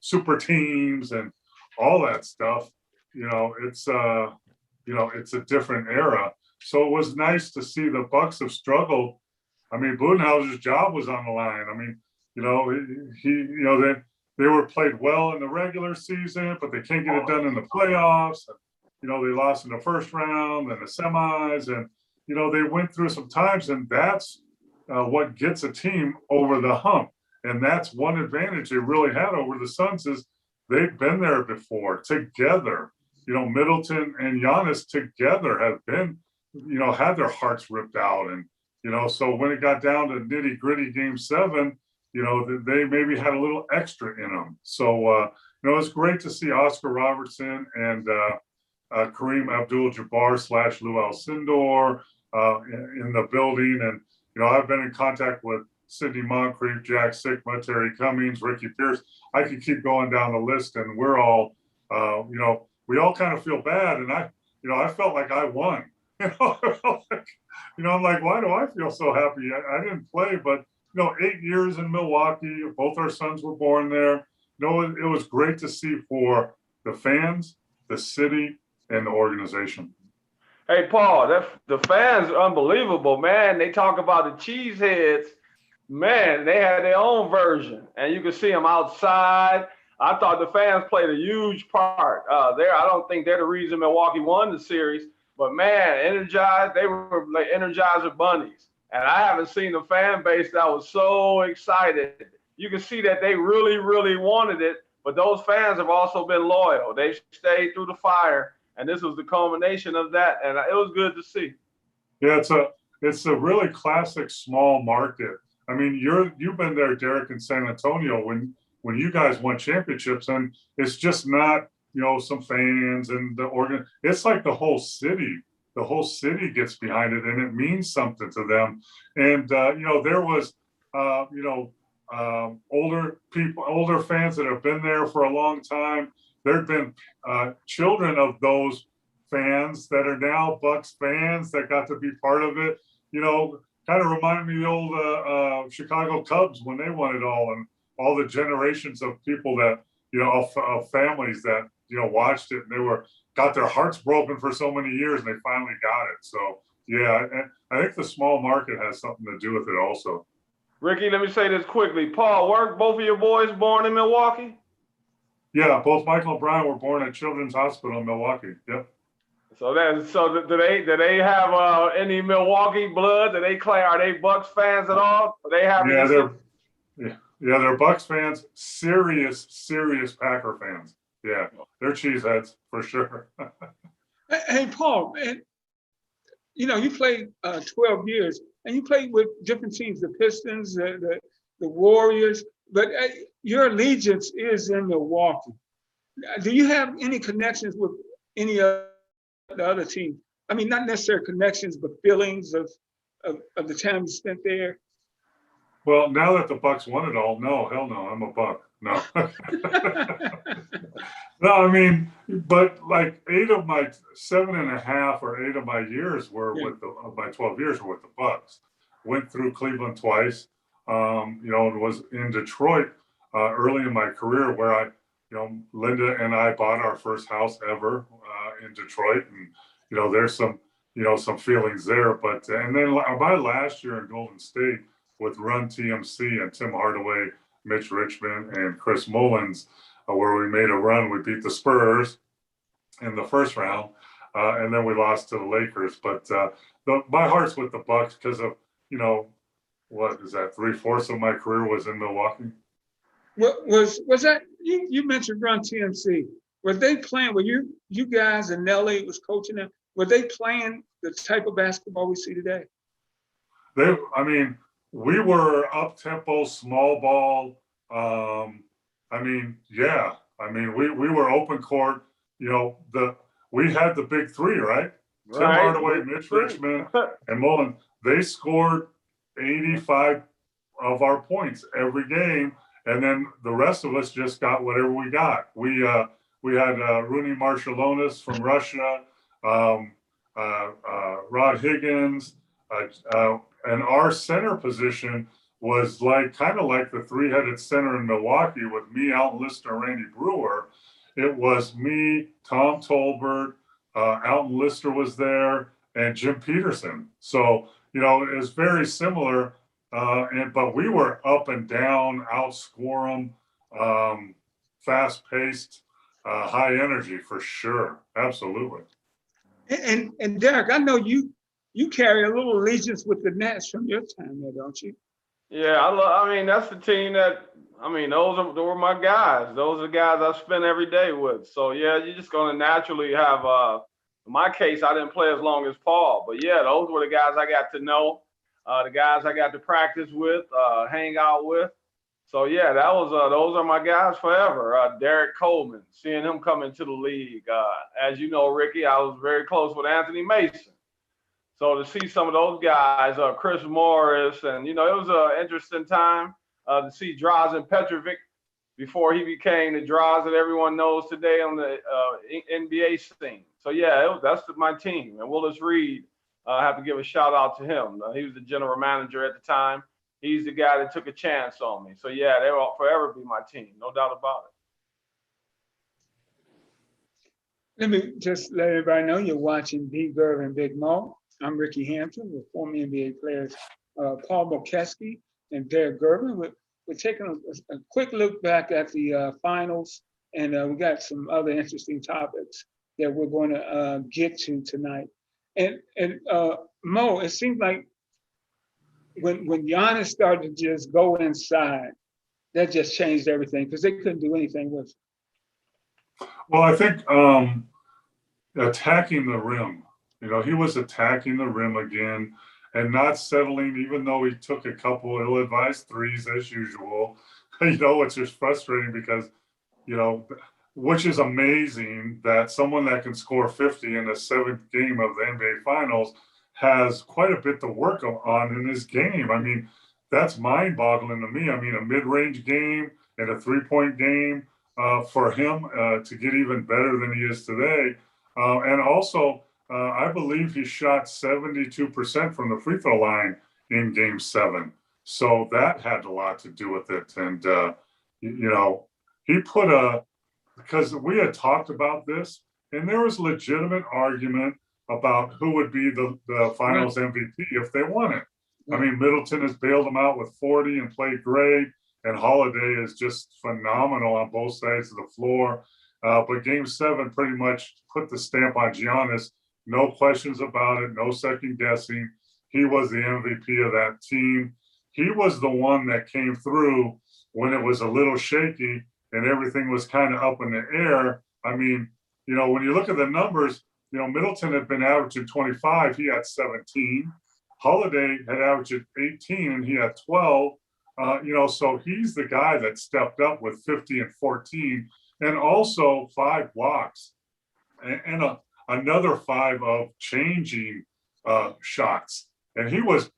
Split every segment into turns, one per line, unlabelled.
super teams and all that stuff. It's it's a different era. So it was nice to see the Bucks have struggled. I mean, Budenholzer's job was on the line. I mean, they were played well in the regular season, but they can't get it done in the playoffs. They lost in the first round and the semis, and they went through some times, and that's what gets a team over the hump. And that's one advantage they really had over the Suns is they've been there before together. Middleton and Giannis together have been, had their hearts ripped out. And, so when it got down to nitty gritty game 7, they maybe had a little extra in them. So, it's great to see Oscar Robertson and Kareem Abdul-Jabbar / Lou Alcindor in the building. And, I've been in contact with Sidney Moncrief, Jack Sikma, Terry Cummings, Ricky Pierce. I could keep going down the list, and we're all, we all kind of feel bad. And I felt like I won. I'm like, why do I feel so happy? I didn't play, but 8 years in Milwaukee. Both our sons were born there. It was great to see for the fans, the city, and the organization.
Hey, Paul, the fans are unbelievable, man. They talk about the cheeseheads. Man, they had their own version, and you can see them outside. I thought the fans played a huge part there. I don't think they're the reason Milwaukee won the series, but man, energized. They were like Energizer bunnies, and I haven't seen the fan base that was so excited. You can see that they really, really wanted it, but those fans have also been loyal. They stayed through the fire, and this was the culmination of that, and it was good to see.
Yeah, it's a really classic small market. I mean, you've been there, Derek, in San Antonio when you guys won championships, and it's just not some fans and the organ. It's like the whole city. The whole city gets behind it, and it means something to them. And there was older people, older fans that have been there for a long time. There've been children of those fans that are now Bucks fans that got to be part of it. Kind of reminded me of the old Chicago Cubs when they won it all, and all the generations of people that of families that watched it, and they got their hearts broken for so many years, and they finally got it. So yeah, I think the small market has something to do with it also.
Ricky, let me say this quickly. Paul, weren't both of your boys born in Milwaukee?
Yeah, both Michael and Brian were born at Children's Hospital in Milwaukee. Yep.
So do they have any Milwaukee blood? Are they Bucks fans at all?
They're Bucks fans. Serious Packer fans. Yeah, they're cheeseheads for sure.
Hey, Paul, man, you played 12 years, and you played with different teams, the Pistons, the Warriors, but your allegiance is in Milwaukee. Do you have any connections with any of the other teams? I mean, not necessarily connections, but feelings of the time you spent there.
Well, now that the Bucks won it all, no, hell no, I'm a Buck. No. No, I mean, but like 8 of my 7.5 or 8 of my years were with my 12 years were with the Bucks. Went through Cleveland twice. And was in Detroit early in my career where I, Linda and I bought our first house ever in Detroit, and there's some feelings there. But and then my last year in Golden State with Run TMC and Tim Hardaway, Mitch Richmond, and Chris Mullins, where we made a run. We beat the Spurs in the first round, and then we lost to the Lakers. But my heart's with the Bucks because of, what is that? 3/4 of my career was in Milwaukee.
Was that you mentioned Run TMC? Were they playing? Were you guys and Nelly was coaching them? Were they playing the type of basketball we see today?
We were up tempo, small ball. We were open court. We had the big three, right? Tim Hardaway, Mitch Richmond, and Mullen. They scored 85 of our points every game, and then the rest of us just got whatever we got. We had Rooney Marshallonis from Russia, Rod Higgins, and our center position was like kind of like the three-headed center in Milwaukee with me, Alton Lister, Randy Brewer. It was me, Tom Tolbert, Alton Lister was there, and Jim Peterson. So, you know, it was very similar. But we were up and down, outscore them, fast paced, high energy for sure. Absolutely.
And Derek, I know you carry a little allegiance with the Nets from your time there, don't you?
Yeah, I mean, that's the team that, I mean, those were my guys. Those are the guys I spend every day with. So, yeah, you're just going to naturally have, in my case, I didn't play as long as Paul. But, yeah, those were the guys I got to know, the guys I got to practice with, hang out with. So, yeah, that was those are my guys forever. Derek Coleman, seeing him come into the league. As you know, Ricky, I was very close with Anthony Mason. So to see some of those guys, Chris Morris, and, you know, it was an interesting time to see Drazen Petrovic before he became the Drazen that everyone knows today on the NBA scene. So, yeah, that's my team. And Willis Reed, I have to give a shout out to him. He was the general manager at the time. He's the guy that took a chance on me. So, yeah, they will forever be my team, no doubt about it.
Let me just let everybody know you're watching Gerv and Big Mo. I'm Ricky Hampton with former NBA players Paul Mokeski and Derek Gervin. We're taking a quick look back at the finals, and we got some other interesting topics that we're going to get to tonight. And Mo, it seemed like when Giannis started to just go inside, that just changed everything because they couldn't do anything with it.
Well, I think attacking the rim. You know, he was attacking the rim again and not settling, even though he took a couple ill-advised threes as usual. You know, it's just frustrating because, you know, which is amazing that someone that can score 50 in the seventh game of the NBA Finals has quite a bit to work on in his game. I mean, that's mind-boggling to me. I mean, a mid-range game and a three-point game for him to get even better than he is today. And also, I believe he shot 72% from the free throw line in Game 7. So that had a lot to do with it. And, you know, he put because we had talked about this, and there was legitimate argument about who would be the finals MVP if they won it. I mean, Middleton has bailed them out with 40 and played great, and Holiday is just phenomenal on both sides of the floor. But Game 7 pretty much put the stamp on Giannis. No questions about it, no second guessing. He was the MVP of that team. He was the one that came through when it was a little shaky and everything was kind of up in the air. I mean, you know, when you look at the numbers, you know, Middleton had been averaging 25. He had 17. Holiday had averaged 18 and he had 12. You know, so he's the guy that stepped up with 50 and 14 and also 5 blocks and another 5 of changing shots. And he was,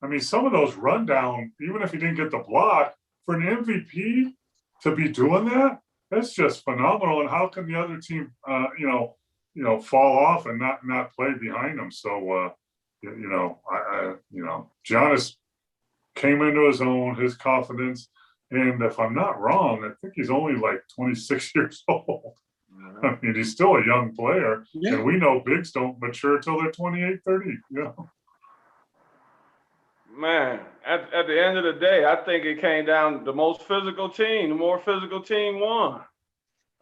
I mean, some of those rundown, even if he didn't get the block, for an MVP to be doing that, that's just phenomenal. And how can the other team, you know, fall off and not play behind them? So, you know, Giannis came into his own, his confidence. And if I'm not wrong, I think he's only like 26 years old. I mean, he's still a young player. Yeah. And we know bigs don't mature till they're 28, 30. Yeah.
Man, at the end of the day, I think it came down to the most physical team. The more physical team won.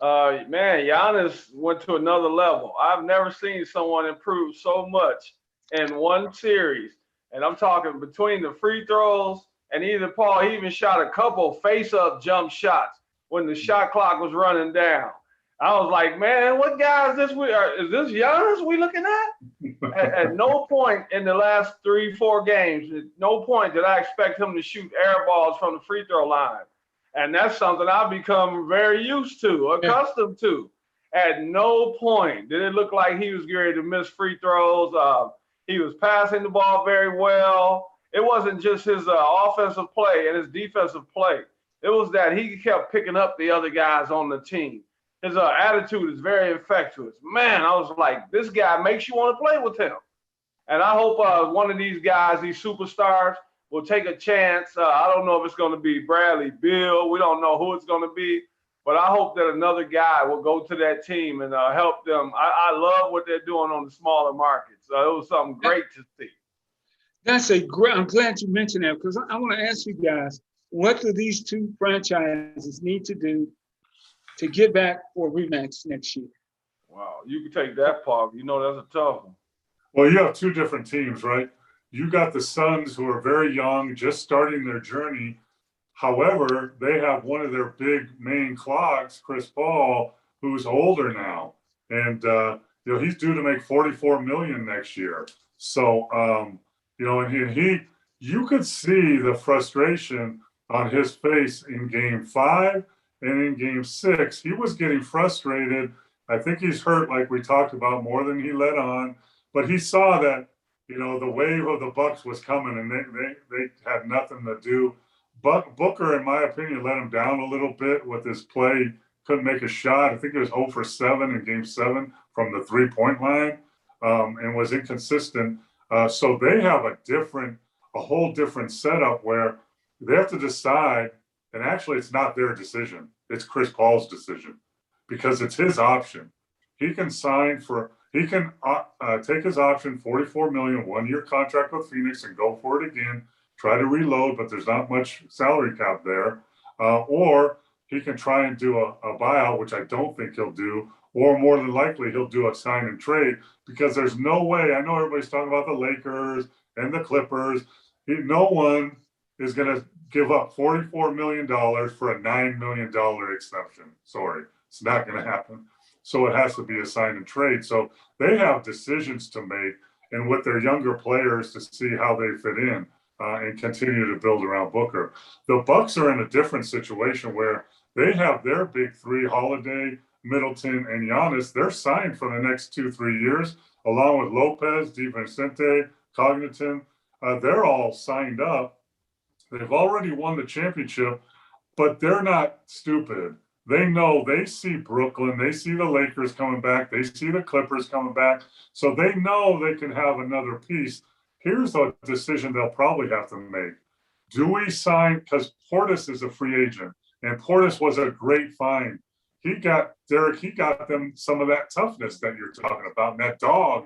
Man, Giannis went to another level. I've never seen someone improve so much in one series. And I'm talking between the free throws and either Paul, he even shot a couple face-up jump shots when the shot clock was running down. I was like, man, what guy is this? Is this Giannis we looking at? At no point in the last 3-4 games, at no point did I expect him to shoot air balls from the free throw line. And that's something I've become very used to, accustomed to. At no point did it look like he was ready to miss free throws. He was passing the ball very well. It wasn't just his offensive play and his defensive play. It was that he kept picking up the other guys on the team. His attitude is very infectious. Man, I was like, this guy makes you want to play with him. And I hope one of these guys, these superstars, will take a chance. I don't know if it's going to be Bradley Beal. We don't know who it's going to be. But I hope that another guy will go to that team and help them. I love what they're doing on the smaller markets. It was something great to see.
That's a great. I'm glad you mentioned that because I want to ask you guys, what do these two franchises need to do to get back for a rematch next year?
Wow, you can take that part. You know, that's a tough one.
Well, you have two different teams, right? You got the Suns, who are very young, just starting their journey. However, they have one of their big main clogs, Chris Paul, who's older now, and he's due to make $44 million next year. So and you could see the frustration on his face in Game 5 and in Game 6. He was getting frustrated. I think he's hurt, like we talked about, more than he let on. But he saw that the wave of the Bucks was coming, and they had nothing to do. Booker, in my opinion, let him down a little bit with his play. Couldn't make a shot. I think it was 0 for 7 in Game 7 from the 3-point line, and was inconsistent. So they have a whole different setup where they have to decide. And actually, it's not their decision. It's Chris Paul's decision because it's his option. He can take his option, $44 million, 1-year contract with Phoenix, and go for it again. Try to reload, but there's not much salary cap there. Or he can try and do a buyout, which I don't think he'll do, or more than likely he'll do a sign and trade because there's no way. I know everybody's talking about the Lakers and the Clippers. No one is going to give up $44 million for a $9 million exception. Sorry, it's not going to happen. So it has to be a sign and trade. So they have decisions to make and with their younger players to see how they fit in. And continue to build around Booker. The Bucks are in a different situation where they have their big three, Holiday, Middleton, and Giannis. They're signed for the next 2-3 years, along with Lopez, DiVincenzo, Cogniton. They're all signed up. They've already won the championship, but they're not stupid. They know, they see Brooklyn, they see the Lakers coming back, they see the Clippers coming back, so they know they can have another piece. Here's a decision they'll probably have to make. Do we sign, because Portis is a free agent, and Portis was a great find. He got them some of that toughness that you're talking about, and that dog,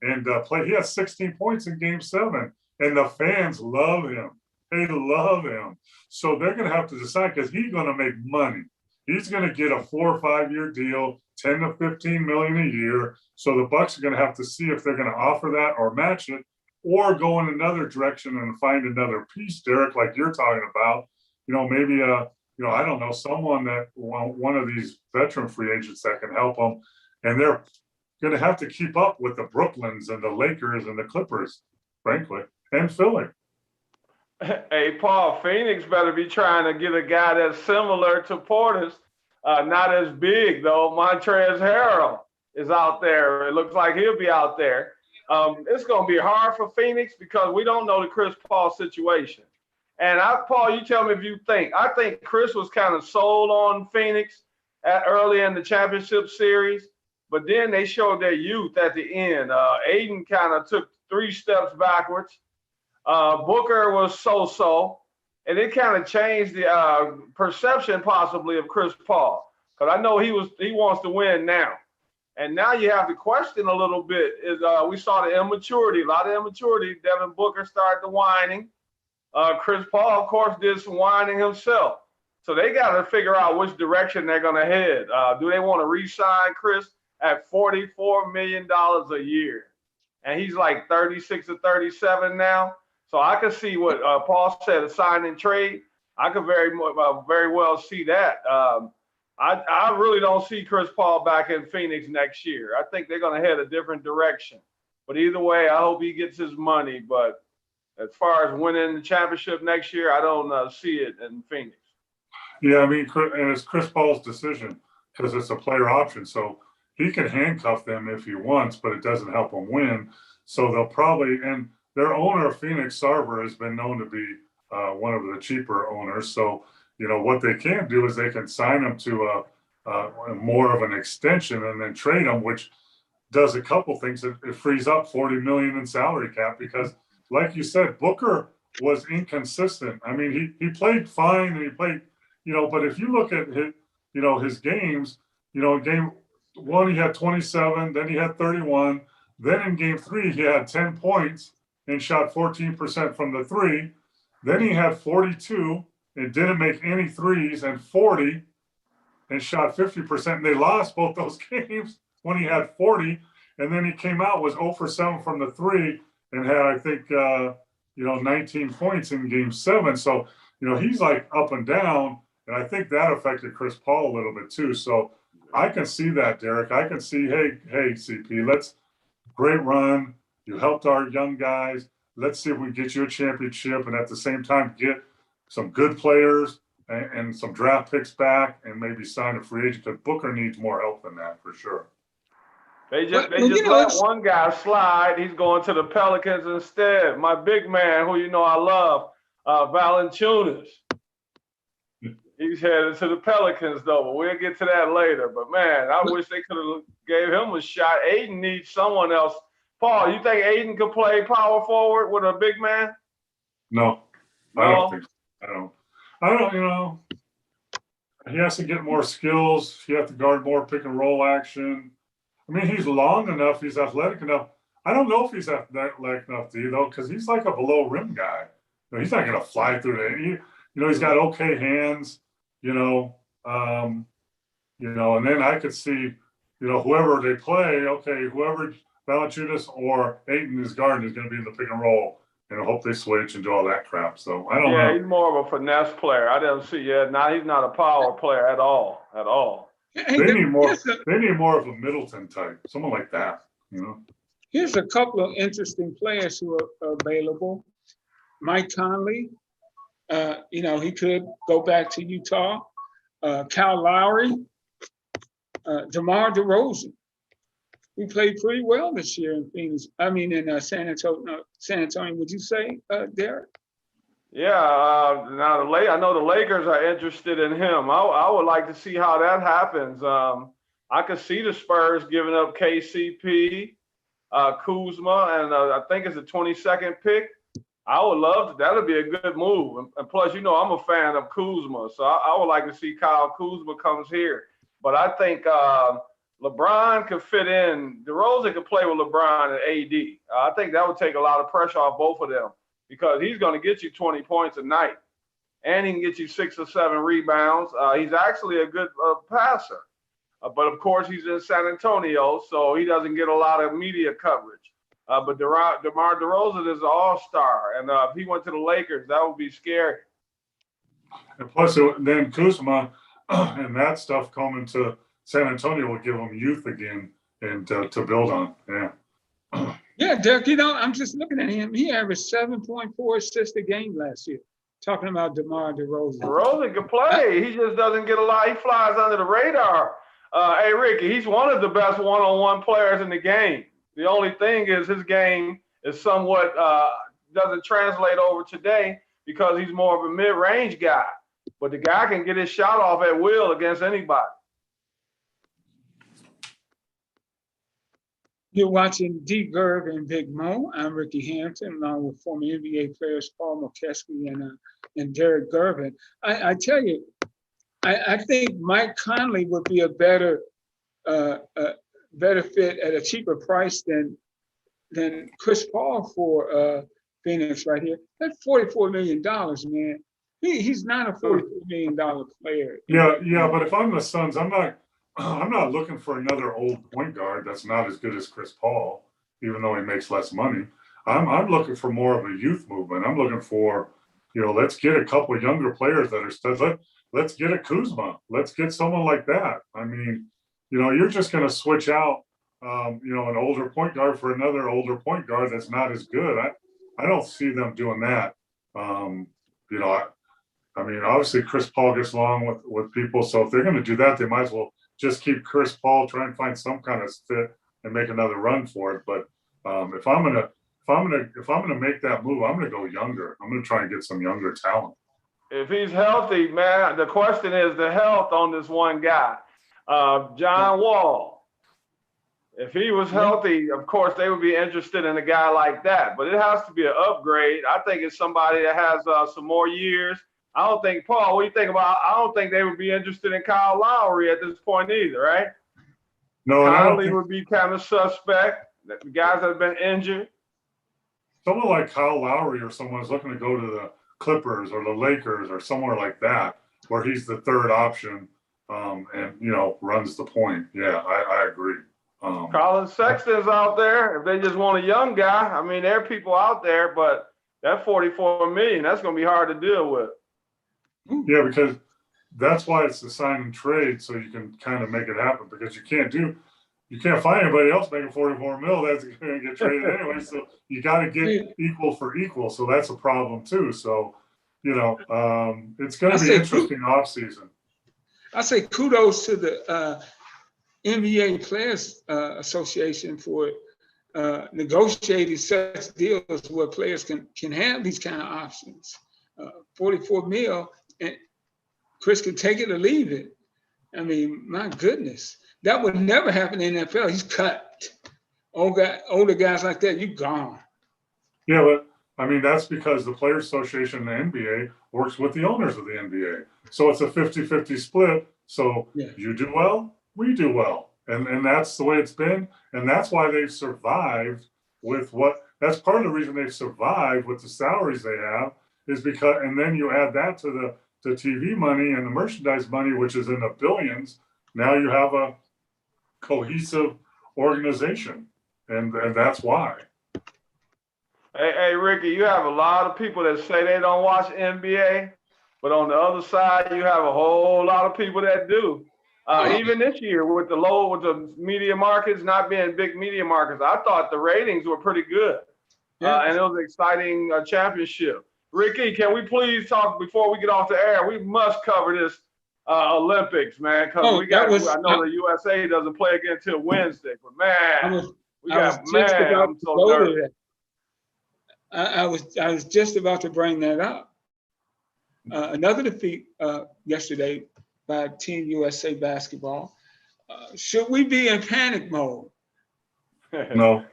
and he had 16 points in Game 7, and the fans love him. They love him. So they're going to have to decide because he's going to make money. He's going to get a 4 or 5 year deal, 10 to 15 million a year. So the Bucks are going to have to see if they're going to offer that or match it, or go in another direction and find another piece, Derek, like you're talking about. Maybe I don't know, someone that one of these veteran free agents that can help them, and they're going to have to keep up with the Brooklyns and the Lakers and the Clippers, frankly, and Philly.
Hey, Paul, Phoenix better be trying to get a guy that's similar to Portis, not as big though. Montrezl Harrell is out there. It looks like he'll be out there. It's going to be hard for Phoenix because we don't know the Chris Paul situation. And Paul, you tell me if you think. I think Chris was kind of sold on Phoenix early in the championship series, but then they showed their youth at the end. Aiden kind of took 3 steps backwards. Booker was so-so, and it kind of changed the perception possibly of Chris Paul because I know he wants to win now. And now you have to question a little bit. We saw the immaturity, a lot of immaturity. Devin Booker started the whining. Chris Paul, of course, did some whining himself. So they got to figure out which direction they're going to head. Do they want to re-sign Chris at $44 million a year? And he's like 36 or 37 now. So I could see what Paul said, a sign and trade. I could very well see that. I really don't see Chris Paul back in Phoenix next year. I think they're going to head a different direction. But either way, I hope he gets his money. But as far as winning the championship next year, I don't see it in Phoenix.
Yeah, I mean, and it's Chris Paul's decision because it's a player option. So he can handcuff them if he wants, but it doesn't help him win. So they'll probably, and their owner, Phoenix Sarver, has been known to be one of the cheaper owners. So, what they can do is they can sign him to more of an extension and then trade him, which does a couple things. It frees up $40 million in salary cap because, like you said, Booker was inconsistent. I mean, he played fine and he played, but if you look at his games, game one, he had 27, then he had 31. Then in game three, he had 10 points and shot 14% from the three. Then he had 42 and didn't make any threes and 40 and shot 50%. And they lost both those games when he had 40. And then he came out, was 0 for 7 from the three and had, I think, 19 points in game seven. So, he's like up and down. And I think that affected Chris Paul a little bit too. So I can see that, Derek. I can see, hey, CP, great run. You helped our young guys. Let's see if we get you a championship and at the same time get some good players and some draft picks back and maybe sign a free agent because Booker needs more help than that for sure.
They just let one guy slide. He's going to the Pelicans instead. My big man, who I love, Valanciunas. He's headed to the Pelicans, though, but we'll get to that later. But, man, I wish they could have gave him a shot. Aiden needs someone else. Paul, you think Aiden could play power forward with a big man?
No, I don't think so. I don't, he has to get more skills. He has to guard more pick and roll action. I mean, he's long enough. He's athletic enough. I don't know if he's athletic enough, though, because he's like a below rim guy. He's not going to fly through there. He's got okay hands. And then I could see, whoever they play, whoever Valanciunas or Ayton is guarding is going to be in the pick and roll, and I hope they switch and do all that crap. So I don't know.
Yeah, he's more of a finesse player. I didn't see yet. Now he's not a power player at all.
They need more. They need more of a Middleton type, someone like that.
Here's a couple of interesting players who are available. Mike Conley. He could go back to Utah. Kyle Lowry, DeMar DeRozan, who played pretty well this year in Phoenix. I mean, in San Antonio. Would you say, Derek?
Yeah. Now I know the Lakers are interested in him. I would like to see how that happens. I could see the Spurs giving up KCP, Kuzma, and I think it's a 22nd pick. I would love to. That would be a good move. And plus, I'm a fan of Kuzma. So I would like to see Kyle Kuzma comes here. But I think LeBron could fit in. DeRozan could play with LeBron and AD. I think that would take a lot of pressure off both of them because he's going to get you 20 points a night. And he can get you 6 or 7 rebounds. He's actually a good passer. But, of course, he's in San Antonio, so he doesn't get a lot of media coverage. But DeMar DeRozan is an all-star, and if he went to the Lakers, that would be scary.
And plus, then Kuzma and that stuff coming to San Antonio will give him youth again and to build on. Yeah.
Yeah, Derek, I'm just looking at him. He averaged 7.4 assists a game last year. Talking about DeMar DeRozan.
DeRozan can play. He just doesn't get a lot. He flies under the radar. Hey, Ricky, he's one of the best one-on-one players in the game. The only thing is his game is somewhat doesn't translate over today because he's more of a mid-range guy. But the guy can get his shot off at will against anybody.
You're watching Gerv and Big Mo. I'm Ricky Hampton, along with former NBA players Paul Mokeski and Derek Gervin. I tell you, I think Mike Conley would be a better fit at a cheaper price than Chris Paul for Phoenix right here. That's $44 million, man. He's not a $44 million player.
Yeah, but if I'm the Suns, I'm not looking for another old point guard that's not as good as Chris Paul, even though he makes less money. I'm looking for more of a youth movement. I'm looking for, let's get a couple of younger players that are studs. Let's get a Kuzma. Let's get someone like that. I mean, you're just going to switch out, an older point guard for another older point guard that's not as good. I don't see them doing that. I mean, obviously Chris Paul gets along with people. So if they're going to do that, they might as well just keep Chris Paul, try and find some kind of fit and make another run for it. But if I'm gonna make that move, I'm gonna go younger. I'm gonna try and get some younger talent.
If he's healthy, man, the question is the health on this one guy, John Wall. If he was healthy, of course, they would be interested in a guy like that. But it has to be an upgrade. I think it's somebody that has some more years. I don't think, Paul, what do you think about? I don't think they would be interested in Kyle Lowry at this point either, right?
No, and I don't
Conley
think
would be kind of suspect. The guys that have been injured.
someone like Kyle Lowry or someone's looking to go to the Clippers or the Lakers or somewhere like that, where he's the third option, and runs the point. Yeah, I agree.
Colin Sexton's out there. If they just want a young guy, I mean, there are people out there, but that 44 million, that's going to be hard to deal with.
Yeah, because that's why it's the sign and trade, so you can kind of make it happen, because you can't find anybody else making 44 mil that's going to get traded anyway. So you got to get equal for equal. So that's a problem too. So, it's going to be interesting offseason.
I say kudos to the NBA Players Association for negotiating such deals where players can have these kind of options. 44 mil, and Chris can take it or leave it. I mean, my goodness, that would never happen in the NFL. He's cut. Older guys like that, you gone.
Yeah, but I mean, that's because the Players Association in the NBA works with the owners of the NBA. So it's a 50-50 split. So You do well, we do well. And that's the way it's been. And that's why they've survived that's part of the reason they've survived with the salaries they have, is because, and then you add that to the TV money and the merchandise money, which is in the billions. Now you have a cohesive organization. And that's why.
Hey, Ricky, you have a lot of people that say they don't watch NBA, but on the other side, you have a whole lot of people that do. Even this year with the media markets not being big media markets, I thought the ratings were pretty good. And it was an exciting championship. Ricky, can we please talk before we get off the air? We must cover this Olympics, man, because I know the USA doesn't play again until Wednesday, but man, I'm so nervous.
I was just about to bring that up. Another defeat yesterday by Team USA basketball. Should we be in panic mode?
No.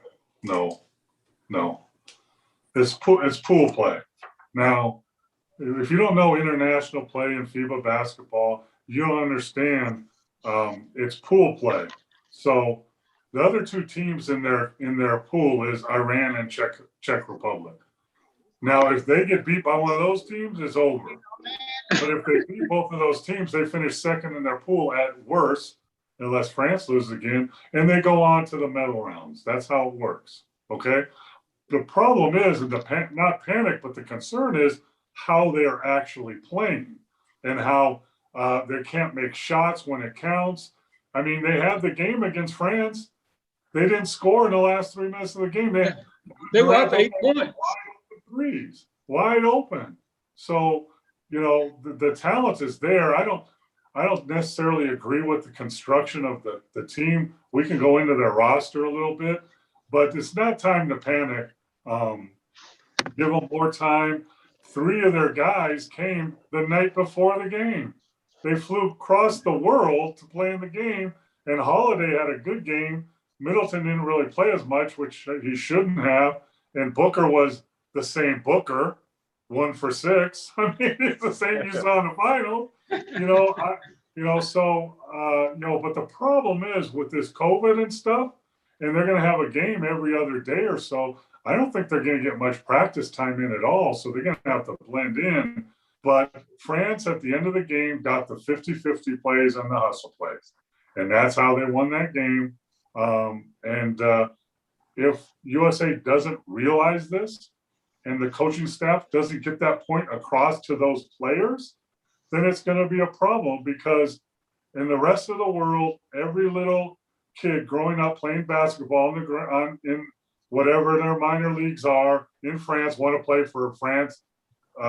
It's pool play. Now, if you don't know international play in FIBA basketball, you don't understand. It's pool play. So the other two teams in their pool is Iran and Czech Republic. Now, if they get beat by one of those teams, it's over. But if they beat both of those teams, they finish second in their pool at worst, unless France loses again, and they go on to the medal rounds. That's how it works. Okay. The problem is, not panic, but the concern is how they are actually playing and how they can't make shots when it counts. I mean, they had the game against France. They didn't score in the last 3 minutes of the game.
They were up 8 points.
Threes, wide open. So, the talent is there. I don't necessarily agree with the construction of the team. We can go into their roster a little bit, but it's not time to panic. Give them more time. 3 of their guys came the night before the game. They flew across the world to play in the game, and Holiday had a good game. Middleton didn't really play as much, which he shouldn't have. And Booker was the same Booker, 1 for 6. I mean, it's the same you saw in the final. But the problem is with this COVID and stuff, and they're going to have a game every other day or so. I don't think they're going to get much practice time in at all. So they're going to have to blend in. But France, at the end of the game, got the 50-50 plays and the hustle plays. And that's how they won that game. If USA doesn't realize this and the coaching staff doesn't get that point across to those players, then it's going to be a problem, because in the rest of the world, every little kid growing up playing basketball in whatever their minor leagues are in France want to play for France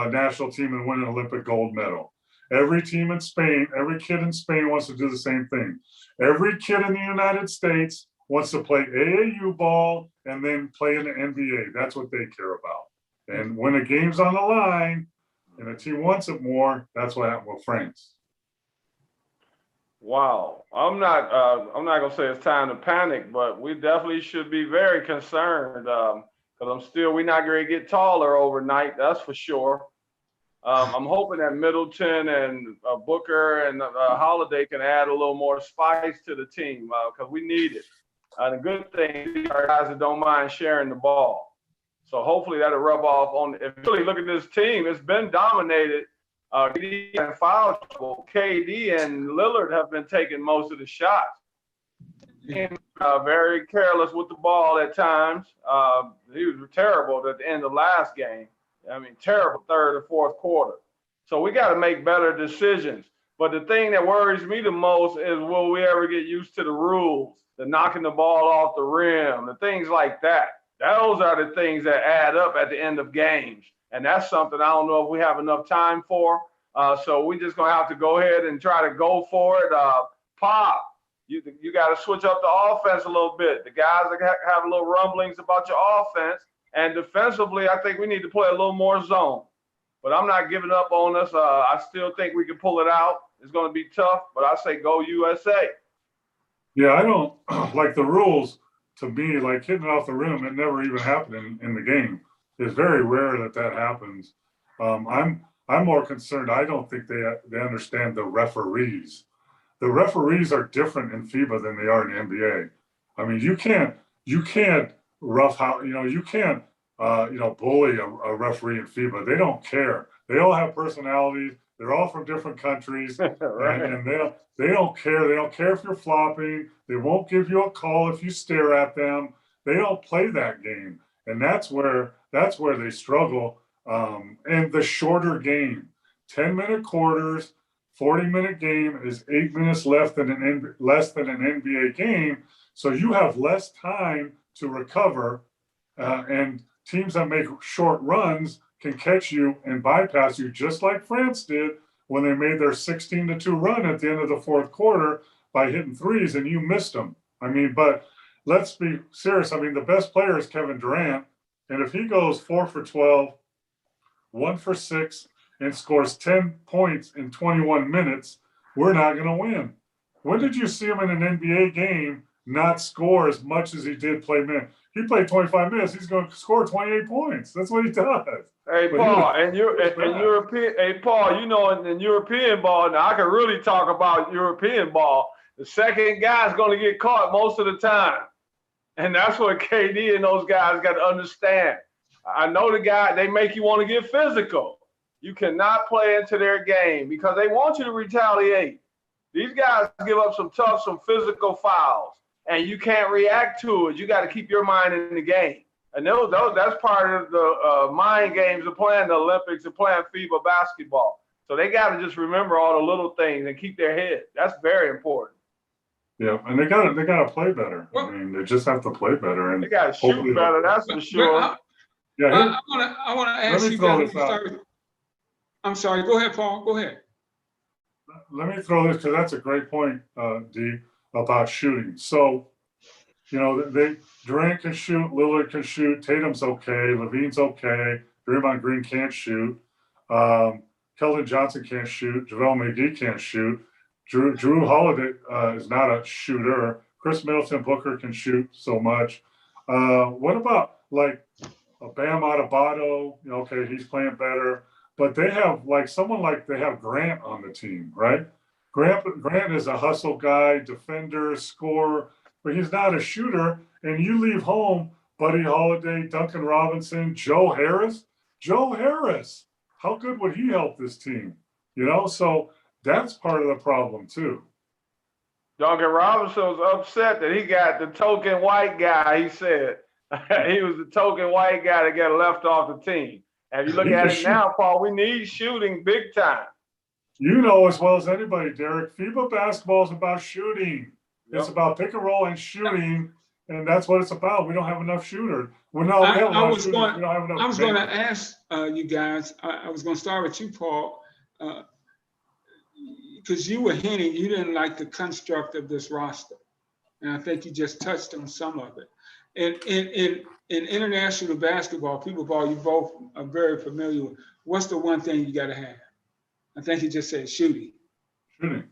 national team and win an Olympic gold medal. Every team in Spain, every kid in Spain wants to do the same thing. Every kid in the United States wants to play AAU ball and then play in the NBA. That's what they care about. And when a game's on the line and a team wants it more, that's what happened with France.
Wow. I'm not gonna say it's time to panic, but we definitely should be very concerned. Because we're not going to get taller overnight, that's for sure. I'm hoping that Middleton and Booker and Holiday can add a little more spice to the team because we need it. The good thing, these are guys that don't mind sharing the ball. So hopefully that'll rub off on. If you really look at this team, it's been dominated. KD and foul trouble. KD and Lillard have been taking most of the shots. Very careless with the ball at times. He was terrible at the end of last game. I mean, terrible third or fourth quarter. So we got to make better decisions. But the thing that worries me the most is will we ever get used to the rules, the knocking the ball off the rim, the things like that. Those are the things that add up at the end of games. And that's something I don't know if we have enough time for. So we're just going to have to go ahead and try to go for it. Pop. You got to switch up the offense a little bit. The guys that have a little rumblings about your offense. And defensively, I think we need to play a little more zone. But I'm not giving up on us. I still think we can pull it out. It's going to be tough, but I say go USA.
Yeah, I don't like the rules. To me, like hitting it off the rim, it never even happened in the game. It's very rare that happens. I'm more concerned. I don't think they understand the referees. The referees are different in FIBA than they are in the NBA. I mean, you can't roughhouse, you can't, bully a referee in FIBA. They don't care. They all have personalities. They're all from different countries,
Right.
and they don't care. They don't care if you're flopping. They won't give you a call if you stare at them. They don't play that game, and that's where they struggle. And the shorter game, 10-minute quarters. 40-minute game is 8 minutes less than an NBA game. So you have less time to recover. And teams that make short runs can catch you and bypass you, just like France did when they made their 16-2 run at the end of the fourth quarter by hitting threes and you missed them. I mean, but let's be serious. I mean, the best player is Kevin Durant. And if he goes 4 for 12, 1 for 6, and scores 10 points in 21 minutes, we're not going to win. When did you see him in an NBA game not score as much as he did play minutes? He played 25 minutes. He's going to score 28 points. That's what he does.
Hey, Paul, and European. Hey, Paul, in European ball, now I can really talk about European ball. The second guy's going to get caught most of the time. And that's what KD and those guys got to understand. I know the guy, they make you want to get physical. You cannot play into their game because they want you to retaliate. These guys give up some physical fouls, and you can't react to it. You got to keep your mind in the game. And that's part of the mind games of playing the Olympics and playing FIBA basketball. So they got to just remember all the little things and keep their head. That's very important.
Yeah, and they gotta play better. I mean, they just have to play better, and
they got to shoot better. That's for sure.
I want to ask you guys. I'm sorry. Go ahead, Paul. Go ahead.
Let me throw this because that's a great point, D, about shooting. So, Durant can shoot, Lillard can shoot, Tatum's okay, Levine's okay, Draymond Green can't shoot, Keldon Johnson can't shoot, JaVale McGee can't shoot, Drew Holiday is not a shooter, Chris Middleton, Booker can shoot so much. What about like a Bam Adebayo? Okay, he's playing better. But they have they have Grant on the team, right? Grant is a hustle guy, defender, scorer, but he's not a shooter. And you leave home Buddy Holiday, Duncan Robinson, Joe Harris. How good would he help this team? So that's part of the problem too.
Duncan Robinson was upset that he got the token white guy. He said he was the token white guy that got left off the team. And if you look at it now, Paul, we need shooting big time.
You know as well as anybody, Derek, FIBA basketball is about shooting. Yep. It's about pick and roll and shooting, and that's what it's about. We don't have enough shooters. I was going
to ask you guys, I was going to start with you, Paul, because you were hinting you didn't like the construct of this roster. And I think you just touched on some of it. In international basketball, people ball, you both are very familiar with. What's the one thing you got to have? I think you just said shooting.
Shooting.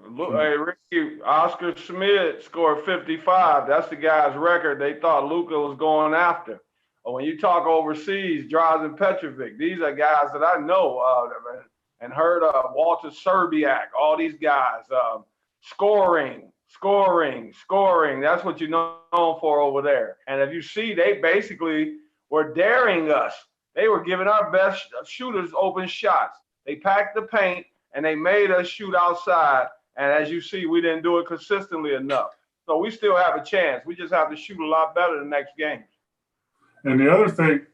Hey, Ricky, Oscar Schmidt scored 55. That's the guy's record they thought Luka was going after. When you talk overseas, Drazen Petrovic, these are guys that I know and heard of. Walter Serbiak, all these guys. Scoring. That's what you're known for over there. And if you see, they basically were daring us. They were giving our best shooters open shots. They packed the paint and they made us shoot outside. And as you see, we didn't do it consistently enough. So we still have a chance. We just have to shoot a lot better the next game.
And the other thing,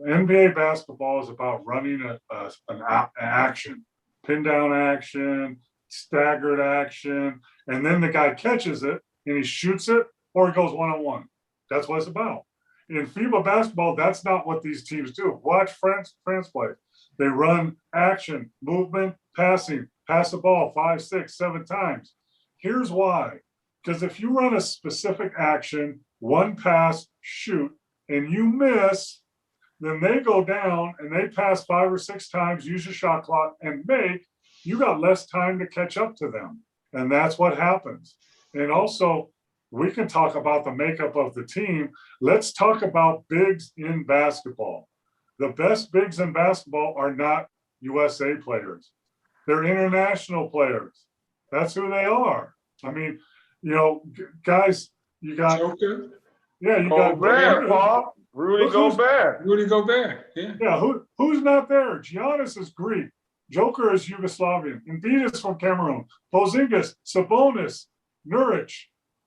NBA basketball is about running an action, pin down action, staggered action, and then the guy catches it and he shoots it or he goes one-on-one. That's what it's about. In FIBA basketball, that's not what these teams do. Watch France play. They run action, movement, passing, pass the ball 5, 6, 7 times. Here's why. Because if you run a specific action, one pass, shoot, and you miss, then they go down and they pass 5 or 6 times, use your shot clock, and make. You got less time to catch up to them. And that's what happens. And also, we can talk about the makeup of the team. Let's talk about bigs in basketball. The best bigs in basketball are not USA players. They're international players. That's who they are. I mean, you know, guys, you got
Joker.
Yeah, you got
Gobert, Paul. Rudy Gobert.
Rudy Gobert. Yeah.
Yeah, who's not there? Giannis is Greek. Joker is Yugoslavian. Embiid is from Cameroon. Porzingis, Sabonis, Nurkic.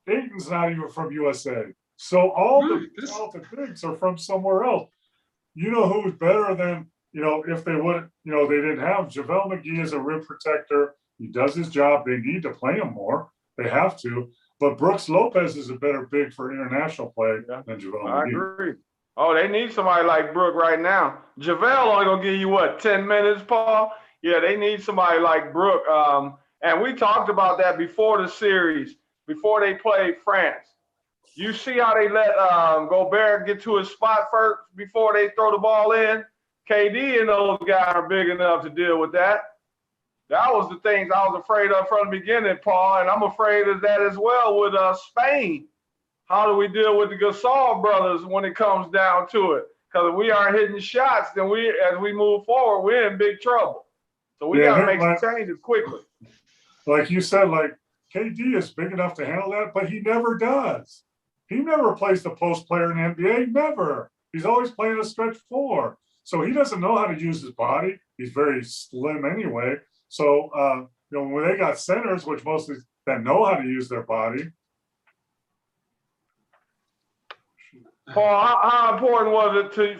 Ayton's not even from USA. So all the talented bigs are from somewhere else. You know who's better than, you know, if they would, you know, they didn't have JaVale McGee as a rim protector. He does his job. They need to play him more. They have to. But Brooks Lopez is a better big for international play than JaVale McGee.
I agree. Oh, they need somebody like Brook right now. JaVale only gonna give you what, 10 minutes, Paul? Yeah, they need somebody like Brook. And we talked about that before the series, before they played France. You see how they let Gobert get to his spot first before they throw the ball in? KD and those guys are big enough to deal with that. That was the things I was afraid of from the beginning, Paul, and I'm afraid of that as well with Spain. How do we deal with the Gasol brothers when it comes down to it? Because if we aren't hitting shots, then as we move forward, we're in big trouble. So we got to make some changes quickly.
Like you said, like KD is big enough to handle that, but he never does. He never plays the post player in the NBA, never. He's always playing a stretch 4. So he doesn't know how to use his body. He's very slim anyway. So, you know, when they got centers, which mostly that know how to use their body.
Paul, how important was it to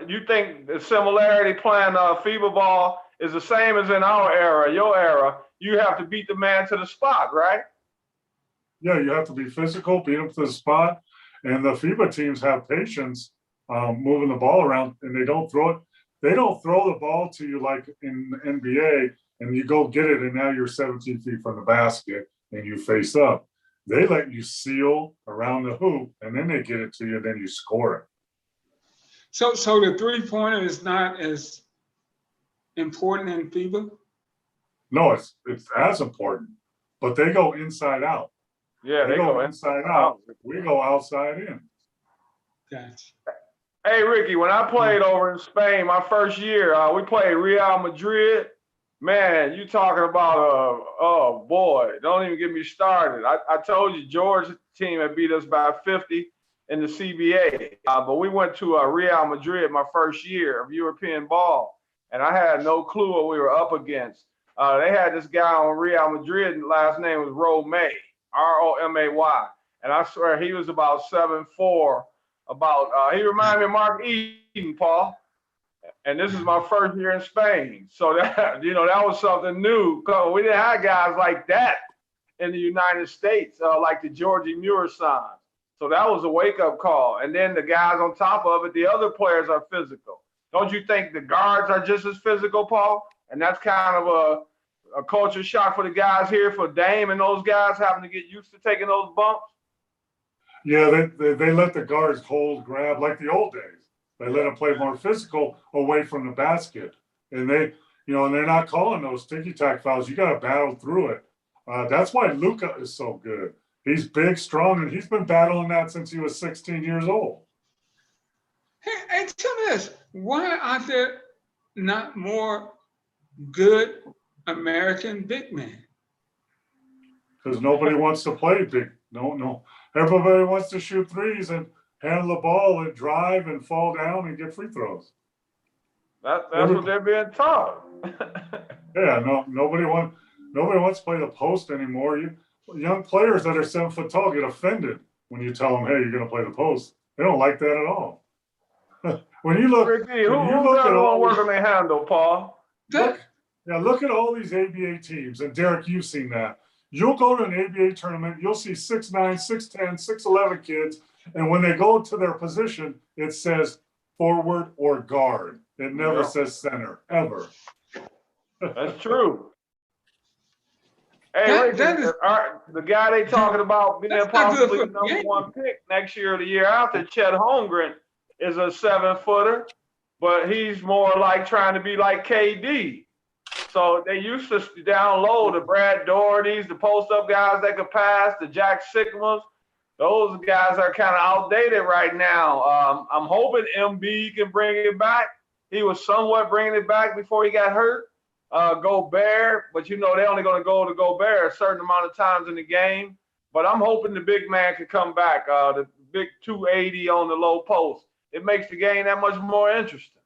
you think the similarity playing FIBA ball is the same as in our era, your era? You have to beat the man to the spot, right?
Yeah, you have to be physical, beat him to the spot. And the FIBA teams have patience moving the ball around, and they don't throw it. They don't throw the ball to you like in the NBA, and you go get it, and now you're 17 feet from the basket, and you face up. They let you seal around the hoop, and then they get it to you, and then you score it.
So the three-pointer is not as important in FIBA?
No, it's as important, but they go inside out.
Yeah, they go
inside out. We go outside in.
Gotcha.
Hey, Ricky, when I played over in Spain, my first year, we played Real Madrid. Man, you talking about, oh boy, don't even get me started. I told you, George's team had beat us by 50 in the CBA. But we went to Real Madrid my first year of European ball, and I had no clue what we were up against. They had this guy on Real Madrid, and last name was Romay, Romay. And I swear he was about 7'4", he reminded me of Mark Eden, Paul. And this is my first year in Spain. So that, you know, that was something new. We didn't have guys like that in the United States, like the Georgie Muir son. So that was a wake-up call. And then the guys on top of it, the other players are physical. Don't you think the guards are just as physical, Paul? And that's kind of a culture shock for the guys here, for Dame and those guys having to get used to taking those bumps?
Yeah, they let the guards hold, grab, like the old days. They let them play more physical away from the basket. And they, you know, and they're not calling those ticky-tack fouls. You got to battle through it. That's why Luka is so good. He's big, strong, and he's been battling that since he was 16 years old.
Hey, tell me this. Why aren't there not more good American big men?
Because nobody wants to play big. No. Everybody wants to shoot threes and handle the ball and drive and fall down and get free throws.
That's what they're being taught.
Yeah, nobody wants to play the post anymore. Young players that are 7 foot tall get offended when you tell them, "Hey, you're going to play the post." They don't like that at all. When you look,
Ricky, who doesn't want to work on their handle, Paul?
Look at all these ABA teams, and Derek, you've seen that. You'll go to an ABA tournament, you'll see 6'9", 6'10", 6'11" kids, and when they go to their position, it says forward or guard. It never says center, ever.
That's true. Hey, Ricky, the guy they talking about being possibly the #1 pick next year or the year after, Chet Holmgren, is a 7-footer, but he's more like trying to be like KD. So they used to down low the Brad Dohertys, the post-up guys that could pass, the Jack Sigmas. Those guys are kind of outdated right now. I'm hoping MB can bring it back. He was somewhat bringing it back before he got hurt. Gobert, but they're only going to go to Gobert a certain amount of times in the game. But I'm hoping the big man could come back, the big 280 on the low post. It makes the game that much more interesting.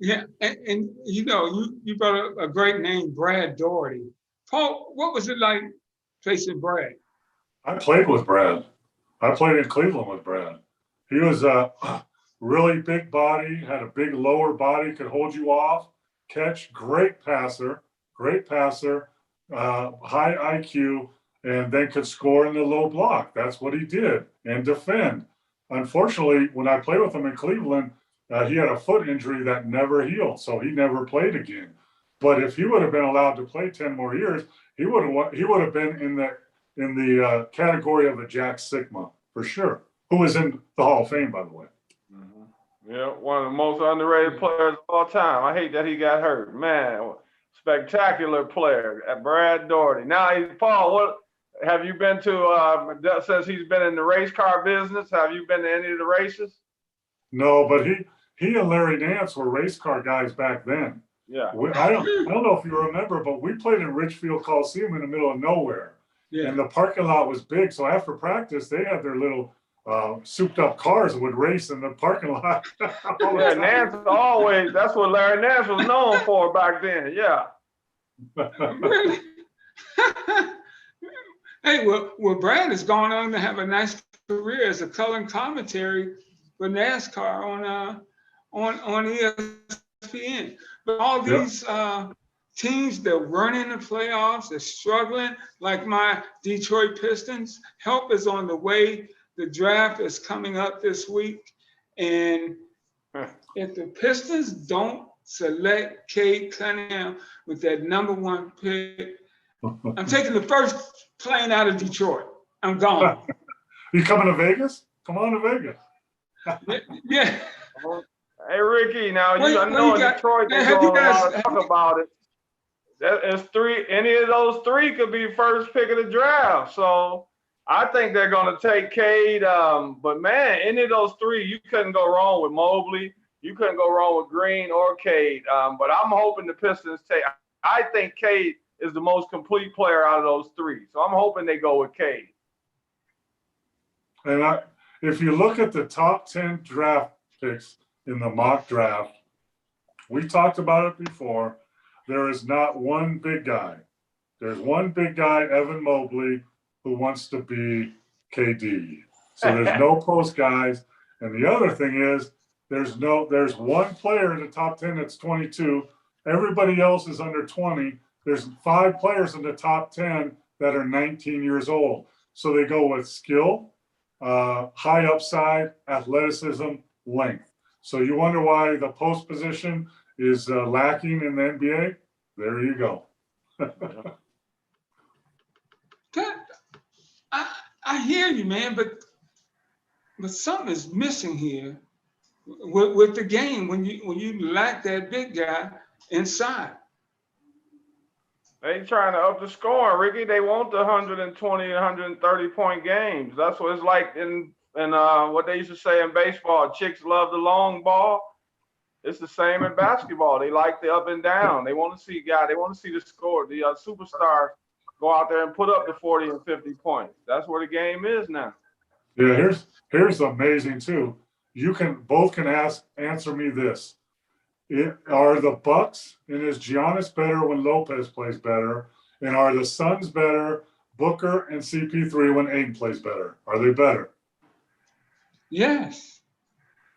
Yeah, and you brought up a great name, Brad Doherty. Paul, what was it like facing Brad?
I played with Brad. I played in Cleveland with Brad. He was a really big body, had a big lower body, could hold you off, catch, great passer, high IQ, and then could score in the low block. That's what he did, and defend. Unfortunately, when I played with him in Cleveland, he had a foot injury that never healed, so he never played again. But if he would have been allowed to play 10 more years, he would have been in the category of a Jack Sigma for sure, who was in the Hall of Fame, by the way.
Mm-hmm. Yeah, one of the most underrated players of all time. I hate that he got hurt. Man, spectacular player, Brad Doherty. Now, Paul, what have you been to? Since he's been in the race car business, have you been to any of the races?
No, but he and Larry Nance were race car guys back then.
Yeah.
I don't know if you remember, but we played in Richfield Coliseum in the middle of nowhere. Yeah. And the parking lot was big. So after practice, they had their little souped up cars that would race in the parking lot.
Yeah, Nance always, that's what Larry Nance was known for back then. Yeah.
Hey, well, Brad has gone on to have a nice career as a color commentary for NASCAR on ESPN. But all these teams that run in the playoffs, they're struggling, like my Detroit Pistons. Help is on the way. The draft is coming up this week. And if the Pistons don't select Cade Cunningham with that #1 pick, I'm taking the first plane out of Detroit. I'm gone.
You coming to Vegas? Come on to Vegas.
Yeah.
Hey, Ricky, now I know in Detroit they go a lot of talk about it. Any of those three could be first pick of the draft. So I think they're going to take Cade. But man, any of those three, you couldn't go wrong with Mobley. You couldn't go wrong with Green or Cade. But I'm hoping the Pistons take. I think Cade is the most complete player out of those three. So I'm hoping they go with Cade.
And if you look at the top 10 draft picks in the mock draft, we talked about it before. There is not one big guy. There's one big guy, Evan Mobley, who wants to be KD. So there's no post guys. And the other thing is, there's one player in the top 10 that's 22. Everybody else is under 20. There's 5 players in the top 10 that are 19 years old. So they go with skill, high upside, athleticism, length. So you wonder why the post position is lacking in the NBA? There you go.
I hear you, man, but something is missing here with the game when you lack that big guy inside.
They trying to up the scoring, Ricky. They want the 120, 130 point games. That's what it's like in what they used to say in baseball. Chicks love the long ball. It's the same in basketball. They like the up and down. They want to see They want to see the score. The superstars go out there and put up the 40 and 50 points. That's where the game is now.
Yeah, here's amazing too. You can answer me this. Are the Bucks and is Giannis better when Lopez plays better? And are the Suns better, Booker and CP3 when Ayton plays better? Are they better?
Yes.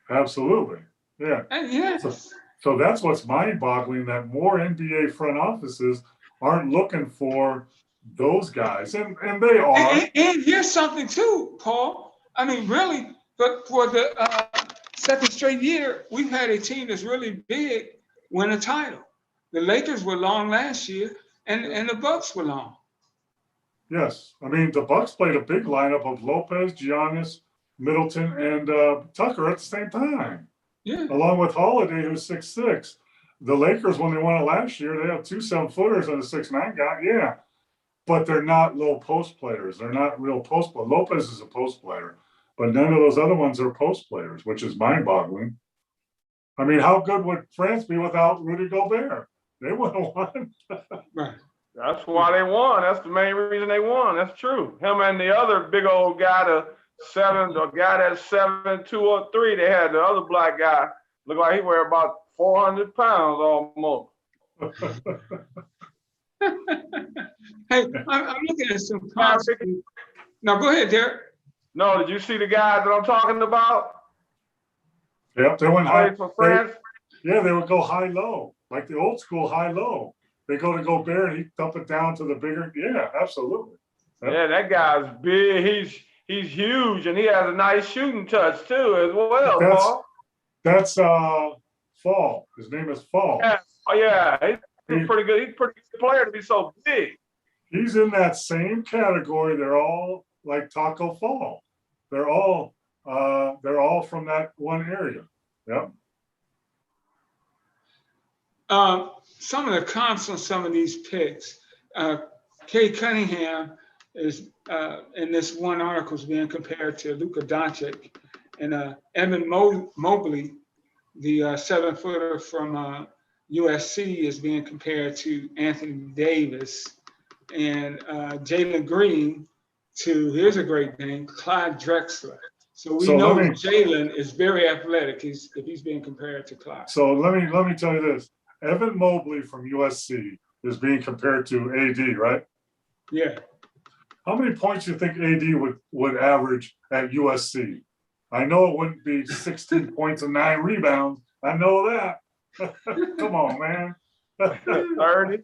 Absolutely. Yeah.
Yes.
So that's what's mind-boggling, that more NBA front offices aren't looking for those guys. And they are.
And here's something too, Paul. I mean, really, but for the second straight year, we've had a team that's really big win a title. The Lakers were long last year, and the Bucks were long.
Yes. I mean, the Bucks played a big lineup of Lopez, Giannis, Middleton, and Tucker at the same time.
Yeah.
Along with Holiday, who's 6'6". The Lakers, when they won it last year, they have 2 7-footers and a 6'9" guy. Yeah. But they're not low post players. They're not real post players. Lopez is a post player, but none of those other ones are post players, which is mind-boggling. I mean, how good would France be without Rudy Gobert? They would have won.
Right.
That's why they won. That's the main reason they won. That's true. Him and the other big old guy, the guy that's 7'2" or 7'3", they had the other black guy. Look like he weighed about 400 pounds almost.
Hey, I'm looking at some props. Now, go ahead, Derek.
No, did you see the guys that I'm talking about?
Yep, they went high.
For France?
They would go high-low, like the old school high-low. They go to Gobert and he dump it down to the bigger. Yeah, absolutely. Yep.
Yeah, that guy's big. He's huge, and he has a nice shooting touch too, as well. Paul.
That's Fall. His name is Fall.
Yeah. Oh yeah, he's pretty good. He's a pretty good player to be so big.
He's in that same category. They're all like Taco Fall. They're all from that one area. Yep.
Some of the comps on some of these picks. Kay Cunningham is in this one article is being compared to Luka Doncic, and Evan Mobley, the 7-footer from USC, is being compared to Anthony Davis, and Jalen Green to, here's a great name, Clyde Drexler. So we know Jalen is very athletic. If he's being compared to Clyde.
So let me tell you this: Evan Mobley from USC is being compared to AD, right?
Yeah.
How many points do you think AD would average at USC? I know it wouldn't be 16 points and 9 rebounds. I know that. Come on, man.
30.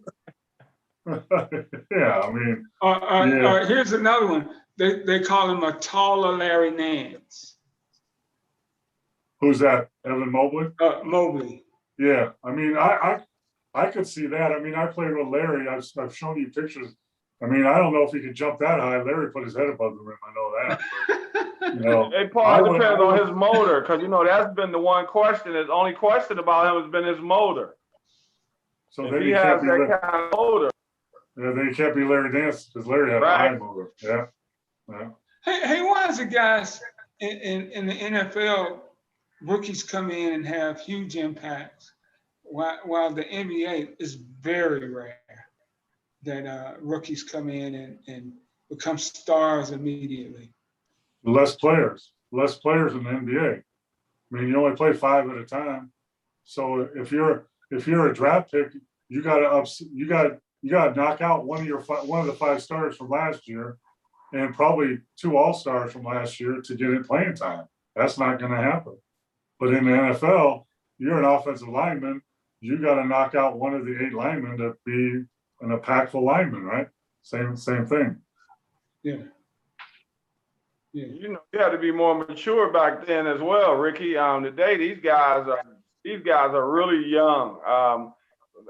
Yeah, I mean.
Here's another one. They call him a taller Larry Nance.
Who's that? Evan Mobley?
Mobley.
Yeah, I mean, I could see that. I mean, I played with Larry. I've shown you pictures. I mean, I don't know if he could jump that high. Larry put his head above the rim. I know that. But,
it probably depends on his motor, because that's been the one question. The only question about him has been his motor.
So
if he has that kind of motor.
Yeah, then he can't be Larry Nance because Larry had a high motor. Yeah.
Hey, why is the guys in the NFL, rookies come in and have huge impacts, while the NBA is very rare that rookies come in and become stars immediately?
Less players in the NBA. I mean, you only play 5 at a time. So if you're a draft pick, you got to knock out one of the 5 stars from last year, and probably 2 all-stars from last year to get in playing time. That's not going to happen. But in the NFL, you're an offensive lineman. You got to knock out one of the 8 linemen to be an impactful lineman, right? Same thing.
Yeah. Yeah.
You had to be more mature back then as well, Ricky. Today these guys are really young.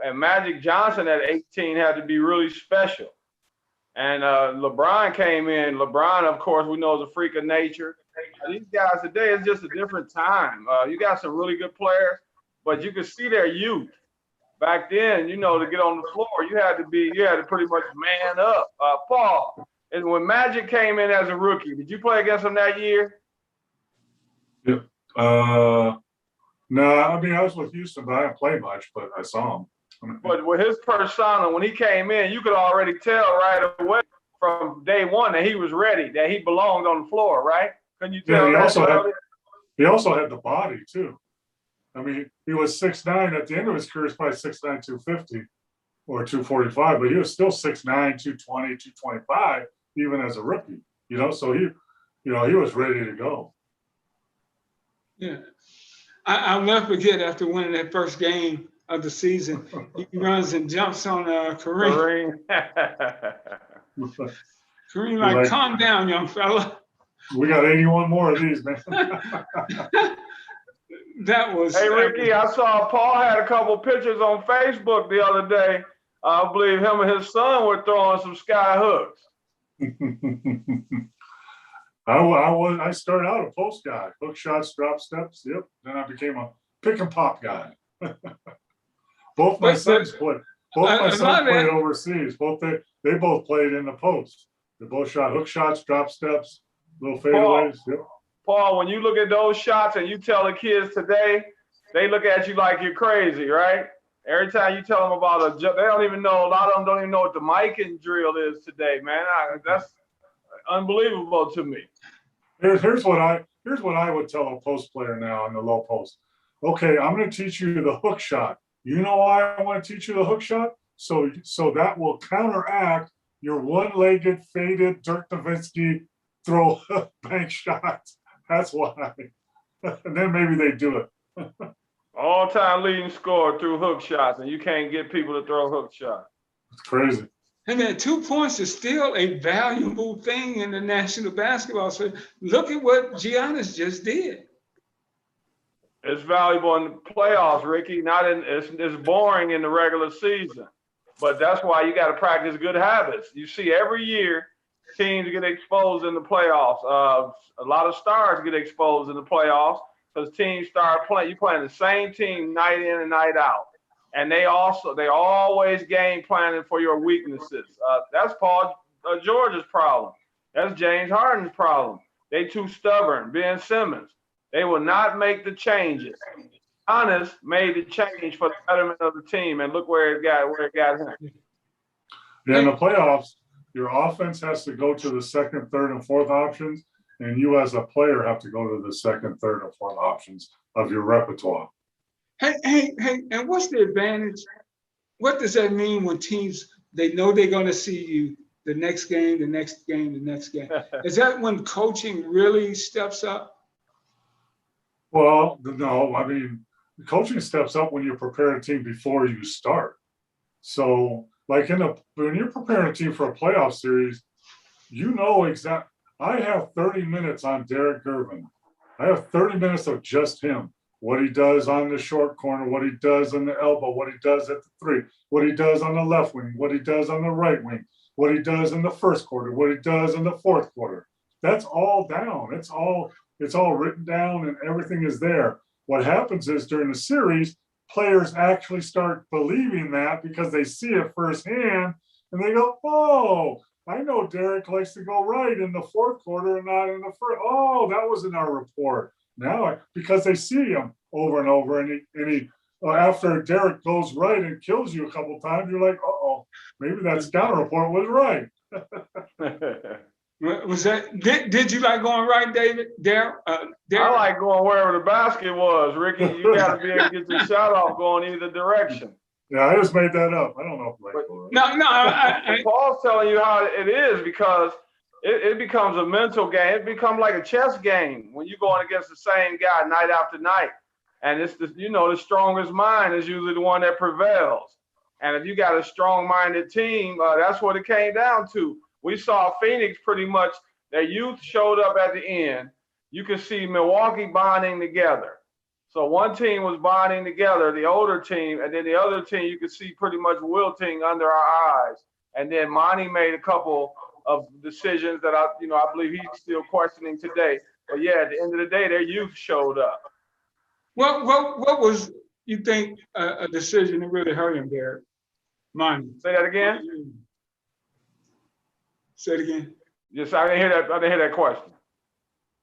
And Magic Johnson at 18 had to be really special. And LeBron came in. LeBron, of course, we know is a freak of nature. These guys today, it's just a different time. You got some really good players, but you can see their youth. Back then, you know, to get on the floor, you had to pretty much man up. Paul, and when Magic came in as a rookie, did you play against him that year?
Yeah. No, I mean, I was with Houston, but I didn't play much, but I saw him.
But with his persona, when he came in, you could already tell right away from day one that he was ready, that he belonged on the floor, right? Couldn't you tell that?
He also had the body too. I mean, he was 6'9". At the end of his career, he's probably 6'9", 250 or 245, but he was still 6'9", 220, 225, even as a rookie, you know, so he was ready to go.
Yeah. I'll never forget after winning that first game of the season, he runs and jumps on Kareem. Kareem, like, calm down, young fella.
We got 81 more of these, man.
That was.
Hey, Ricky, I saw Paul had a couple pictures on Facebook the other day. I believe him and his son were throwing some sky hooks.
I started out a post guy, hook shots, drop steps. Yep. Then I became a pick and pop guy. Both my sons played. Both my sons played overseas. They both played in the post. They both shot hook shots, drop steps, little fadeaways. Yep.
Paul, when you look at those shots and you tell the kids today, they look at you like you're crazy, right? Every time you tell them about they don't even know. A lot of them don't even know what the mic drill is today, man. That's unbelievable to me.
Here's what I would tell a post player now on the low post. Okay, I'm going to teach you the hook shot. You know why I want to teach you the hook shot? So that will counteract your one-legged, faded Dirk Nowitzki throw bank shots. That's why. And then maybe they do it.
All-time leading scorer through hook shots, and you can't get people to throw hook shots.
It's crazy.
And then 2 points is still a valuable thing in the National Basketball. So look at what Giannis just did.
It's valuable in the playoffs, Ricky. It's boring in the regular season. But that's why you got to practice good habits. You see every year teams get exposed in the playoffs. A lot of stars get exposed in the playoffs because teams start playing. You're playing the same team night in and night out. And they always game planning for your weaknesses. That's Paul George's problem. That's James Harden's problem. They too stubborn. Ben Simmons. They will not make the changes. Giannis made the change for the betterment of the team, and look where it got him.
Yeah, in the playoffs, your offense has to go to the second, third, and fourth options, and you as a player have to go to the second, third, and fourth options of your repertoire.
Hey, and what's the advantage? What does that mean when teams, they know they're going to see you the next game, the next game, the next game? Is that when coaching really steps up?
Well, no, I mean, coaching steps up when you prepare a team before you start. So, like when you're preparing a team for a playoff series, you know exactly. I have 30 minutes on Derek Gervin. I have 30 minutes of just him. What he does on the short corner, what he does on the elbow, what he does at the three, what he does on the left wing, what he does on the right wing, what he does in the first quarter, what he does in the fourth quarter. That's all down. It's all written down and everything is there. What happens is during the series, players actually start believing that because they see it firsthand and they go, oh, I know Derek likes to go right in the fourth quarter and not in the first. Oh, that was in our report. Now, because they see him over and over, and he after Derek goes right and kills you a couple times, you're like, uh-oh, maybe that scout report was right.
Was that? Did you like going right, David? Darryl?
I like going wherever the basket was, Ricky. You got to be able to get your shot off going either direction.
Yeah, I just made that up. I don't know if
No. Paul's telling you how it is because it becomes a mental game. It becomes like a chess game when you're going against the same guy night after night. And it's the strongest mind is usually the one that prevails. And if you got a strong-minded team, that's what it came down to. We saw Phoenix pretty much, their youth showed up at the end. You could see Milwaukee bonding together. So one team was bonding together, the older team, and then the other team you could see pretty much wilting under our eyes. And then Monty made a couple of decisions that I believe he's still questioning today. But yeah, at the end of the day, their youth showed up.
What was you think a decision that really hurt him there? Monty.
Say that again.
Say it again.
Yes, I didn't hear that. I didn't hear that question.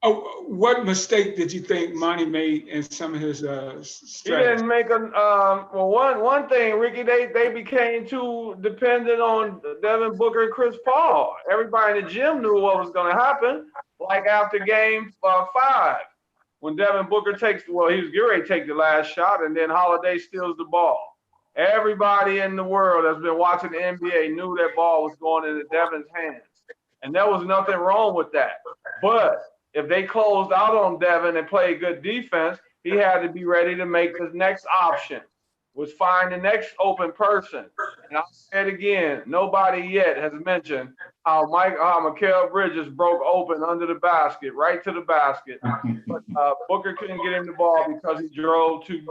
Oh, what mistake did you think Monty made in some of his
He
strategies?
didn't make a well. One thing, Ricky, they became too dependent on Devin Booker and Chris Paul. Everybody in the gym knew what was going to happen. Like after game 5, when Devin Booker he was getting ready to take the last shot, and then Holiday steals the ball. Everybody in the world that's been watching the NBA knew that ball was going into Devin's hands, and there was nothing wrong with that. But if they closed out on Devin and played good defense, he had to be ready to make the next option, was find the next open person. And I'll say it again, nobody yet has mentioned how Mikal Bridges broke open under the basket, right to the basket. But Booker couldn't get him the ball because he drove to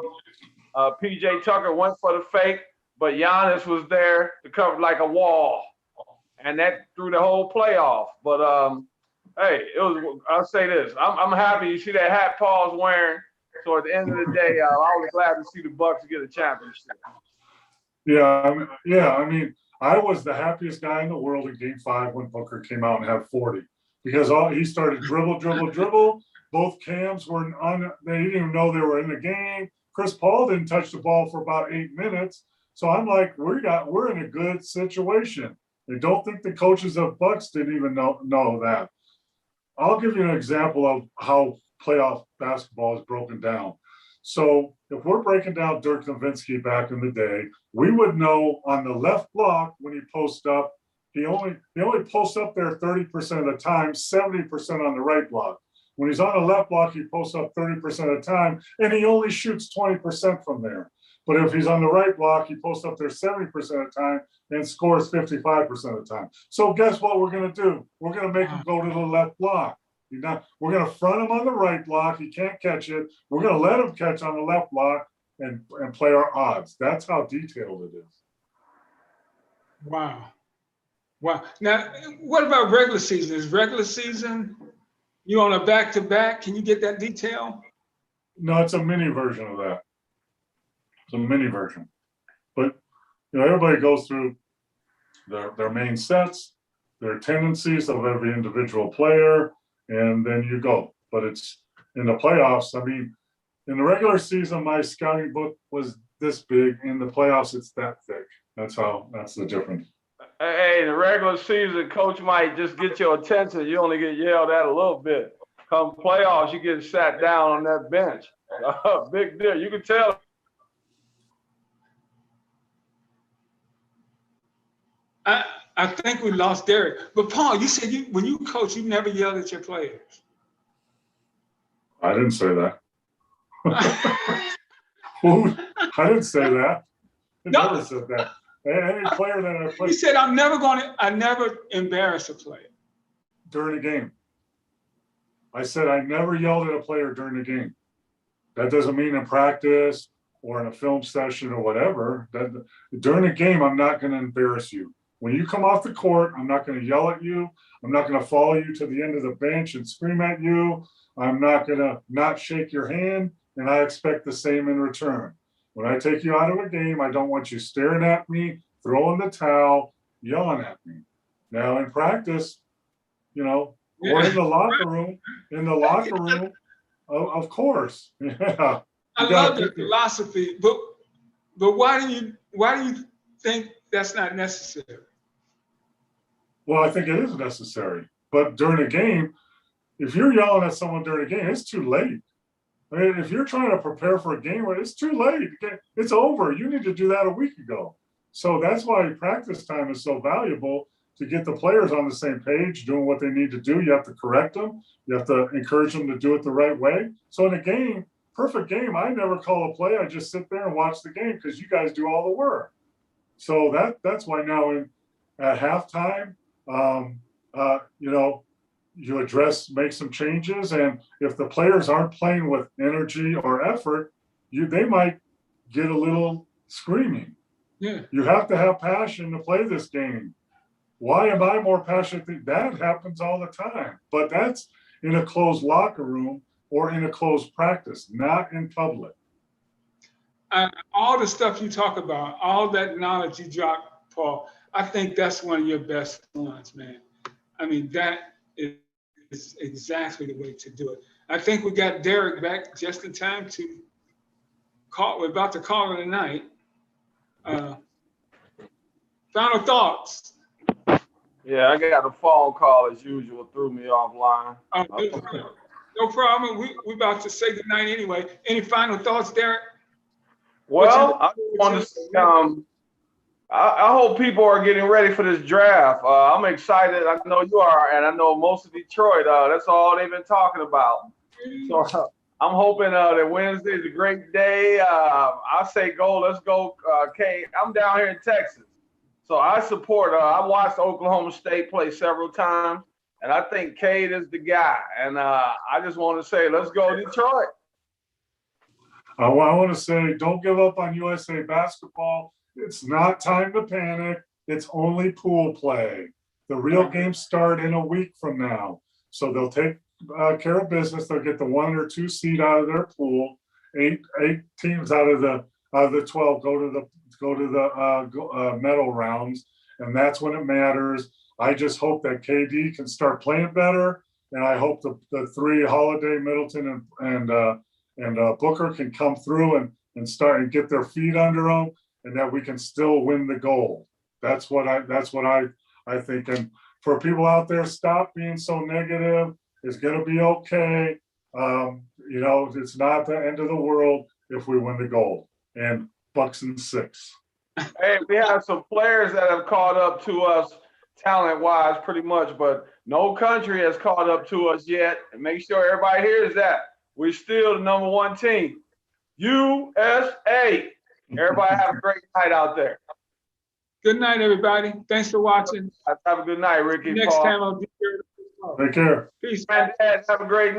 PJ Tucker went for the fake, but Giannis was there to cover like a wall. And that threw the whole playoff. But hey, I'll say this. I'm happy you see that hat Paul's wearing. So at the end of the day, I was glad to see the Bucks get a championship.
Yeah. I mean, I was the happiest guy in the world in Game 5 when Booker came out and had 40 because he started dribble. Both cams were they didn't even know they were in the game. Chris Paul didn't touch the ball for about 8 minutes. So I'm like, we're in a good situation. I don't think the coaches of Bucks didn't even know that. I'll give you an example of how playoff basketball is broken down. So if we're breaking down Dirk Nowitzki back in the day, we would know on the left block when he posts up, he only posts up there 30% of the time, 70% on the right block. When he's on the left block, he posts up 30% of the time, and he only shoots 20% from there. But if he's on the right block, he posts up there 70% of the time and scores 55% of the time. So guess what we're going to do? We're going to make him go to the left block. We're going to front him on the right block. He can't catch it. We're going to let him catch on the left block and play our odds. That's how detailed it is.
Wow. Now, what about regular season? Is regular season you on a back-to-back? Can you get that detail?
No, it's a mini version of that. It's a mini version. But everybody goes through their main sets, their tendencies of every individual player, and then you go. But it's in the playoffs. I mean, in the regular season, my scouting book was this big. In the playoffs, it's that thick. That's the difference.
Hey, in the regular season, coach might just get your attention. You only get yelled at a little bit. Come playoffs, you get sat down on that bench. Big deal. You can tell.
I think we lost Derek. But Paul, you said when you coach, you never yelled at your players.
I didn't say that. I didn't say that. I never said that. Any player that I played.
You said I never embarrass a player.
During a game. I said I never yelled at a player during the game. That doesn't mean in practice or in a film session or whatever. During the game, I'm not going to embarrass you. When you come off the court, I'm not going to yell at you. I'm not going to follow you to the end of the bench and scream at you. I'm not going to not shake your hand, and I expect the same in return. When I take you out of a game, I don't want you staring at me, throwing the towel, yelling at me. Now in practice, or in the locker room, of course. Yeah.
I love the philosophy, but why do you think that's not necessary?
Well, I think it is necessary. But during a game, if you're yelling at someone during a game, it's too late. I mean, if you're trying to prepare for a game, it's too late. It's over. You need to do that a week ago. So that's why practice time is so valuable, to get the players on the same page, doing what they need to do. You have to correct them. You have to encourage them to do it the right way. So in a game, perfect game, I never call a play. I just sit there and watch the game because you guys do all the work. So that's why now at halftime, you make some changes, and if the players aren't playing with energy or effort, they might get a little screaming.
Yeah.
You have to have passion to play this game. Why am I more passionate? That happens all the time, but that's in a closed locker room or in a closed practice, not in public.
all the stuff you talk about, all that knowledge you drop, Paul, I think that's one of your best ones, man. I mean, that is exactly the way to do it. I think we got Derek back just in time to call. We're about to call it a night. Final thoughts.
Yeah, I got a phone call as usual, threw me offline.
No problem. We about to say goodnight anyway. Any final thoughts, Derek?
Well, I want to. I hope people are getting ready for this draft. I'm excited. I know you are, and I know most of Detroit. That's all they've been talking about. So I'm hoping that Wednesday is a great day. I say go. Let's go, Kay. I'm down here in Texas, so I support. I watched Oklahoma State play several times, and I think Cade is the guy. And I just want to say, let's go Detroit.
I want to say, don't give up on USA basketball. It's not time to panic. It's only pool play. The real games start in a week from now. So they'll take care of business. They'll get the 1 or 2 seed out of their pool. Eight teams out of the 12 go to the medal rounds, and that's when it matters. I just hope that KD can start playing better, and I hope the 3 Holiday, Middleton, and Booker can come through and start and get their feet under them, and that we can still win the gold. That's what I think. And for people out there, stop being so negative. It's gonna be okay. It's not the end of the world if we win the gold. And Bucks in 6.
Hey, we have some players that have caught up to us talent-wise, pretty much, but no country has caught up to us yet. And make sure everybody hears that. We're still the #1 team. USA. Everybody have a great night out there.
Good night, everybody. Thanks for watching.
Have a good night, Ricky.
Next
Paul.
time I'll be here.
Take care.
Peace.
And Dad, have a great night.